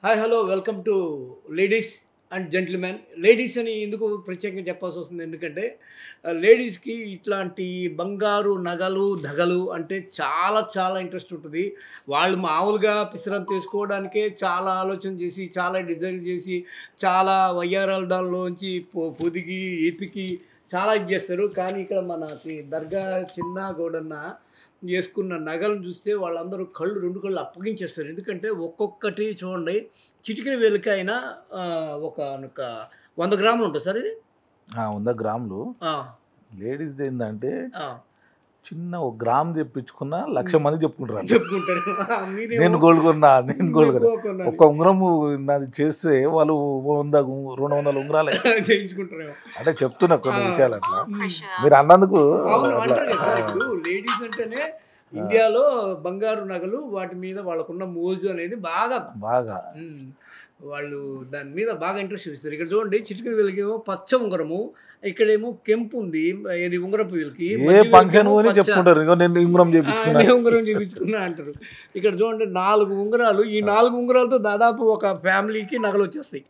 Hi hello welcome to ladies and gentlemen. Ladies అని ఎందుకు ప్రత్యేకంగా చెప్పాల్సి వస్తుంది, ఎందుకంటే లేడీస్కి ఇట్లాంటి బంగారు నగలు ధగలు అంటే చాలా చాలా ఇంట్రెస్ట్ ఉంటుంది. వాళ్ళు మామూలుగా పిసరంత తీసుకోవడానికే చాలా ఆలోచన చేసి, చాలా డిజైన్ చేసి, చాలా వయ్యారాల దానిలోంచి పొదిగి ఎతికి చాలా ఇది చేస్తారు. కానీ ఇక్కడ మన దర్గా చిన్న గోడన్న వేసుకున్న నగలను చూస్తే వాళ్ళందరూ రెండు కళ్ళు అప్పగించేస్తారు. ఎందుకంటే ఒక్కొక్కటి చూడండి, చిటికెన వేలికి అయినా ఒక 100 గ్రాములు ఉంటుంది సార్ ఇది. 100 గ్రాములు లేడీస్ది ఏంటంటే చిన్న ఒక గ్రామ్ చెప్పించుకున్న 1,00,000 మంది చెప్పుకుంటారు. నేను గోల్డ్ కొన్నా, నేను గోల్డ్ కొన్నా. ఒక ఉంగరం నాది చేస్తే వాళ్ళు 100-200 ఉంగరాలు చేయించుకుంటారు. అంటే చెప్తున్నా కొన్ని విషయాలు అట్లా మీరు అన్నందుకు. లేడీస్ అంటేనే ఇండియాలో బంగారు నగలు వాటి మీద వాళ్ళకున్న మోజు అనేది బాగా వాళ్ళు దాని మీద బాగా ఇంట్రెస్ట్ చూపిస్తారు. ఇక్కడ చూడండి, చిటికెన వేలికేమో పచ్చ ఉంగరము, ఇక్కడేమో కెంపు ఉంది. ఇది ఉంగరపు వీళ్ళకి చెప్పుకుంటారు, ఉంగరం చేయించుకున్నా అంటారు. ఇక్కడ చూడండి 4 ఉంగరాలు. ఈ 4 ఉంగరాలతో దాదాపు ఒక ఫ్యామిలీకి నగలు వచ్చేస్తాయి.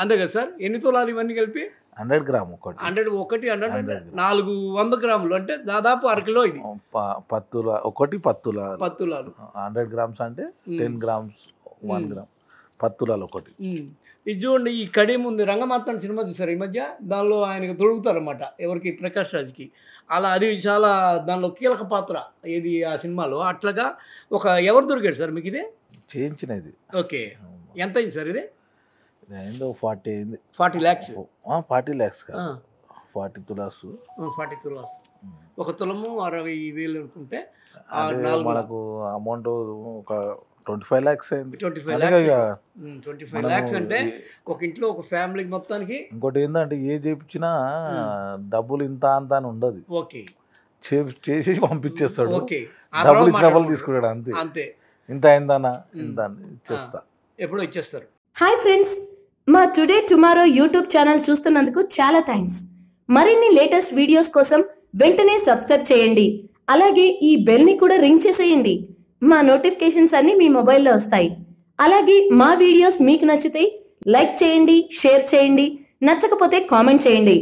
అంతే కదా సార్? ఎన్ని తులాలు ఇవన్నీ కలిపి? 100 గ్రామ్ 400 గ్రాములు అంటే దాదాపు అరకిలో. ఇది 10 తులాలు 100 గ్రామ్స్ అంటే 10 గ్రామ్స్ 1 గ్రామ్ 10 తులాలు ఒకటి. ఇది చూడండి, ఈ కడియం ఉంది. రంగమార్తాండ సినిమా చూసారు ఈ మధ్య? దానిలో ఆయనకు దొరుకుతారన్నమాట, ఎవరికి? ప్రకాష్ రాజ్కి. అలా అది చాలా దానిలో కీలక పాత్ర ఏది ఆ సినిమాలో. అట్లాగా ఒక ఎవరు దొరికాడు సార్ మీకు ఇది చేయించినది? ఓకే, ఎంత అయింది సార్ ఇది? 40 అయింది. 40 lakhs? 40 lakhs కాదు, 40 తులాస్. 40 తులాస్. ఒక తులము 60,000 అనుకుంటే మనకు అమౌంట్ ఒక 25 lakhs అయింది. 25 lakhs అంటే ఒక ఇంట్లో ఒక ఫ్యామిలీ మొత్తానికి. ఇంకోటి ఏంటంటే ఏ చేయించినా డబ్బులు ఇంత అంత అని ఉండదు. ఓకే, చేసేసి పంపించేస్తాడు. ఓకే, డబ్బులు ఇచ్చిన వాళ్ళు తీసుకుంటాడు. అంతే అంతే. ఇంత అయిందన్నా ఇంత ఇచ్చేస్తా, ఎప్పుడో ఇచ్చేస్తారు. హాయ్ ఫ్రెండ్స్, మా టుడే టుమారో యూట్యూబ్ ఛానల్ చూస్తున్నందుకు చాలా థ్యాంక్స్. మరిన్ని లేటెస్ట్ వీడియోస్ కోసం వెంటనే సబ్స్క్రైబ్ చేయండి. అలాగే ఈ బెల్ ని కూడా రింగ్ చేసేయండి. మా నోటిఫికేషన్స్ అన్ని మీ మొబైల్లో వస్తాయి. అలాగే మా వీడియోస్ మీకు నచ్చితే లైక్ చేయండి, షేర్ చేయండి, నచ్చకపోతే కామెంట్ చేయండి.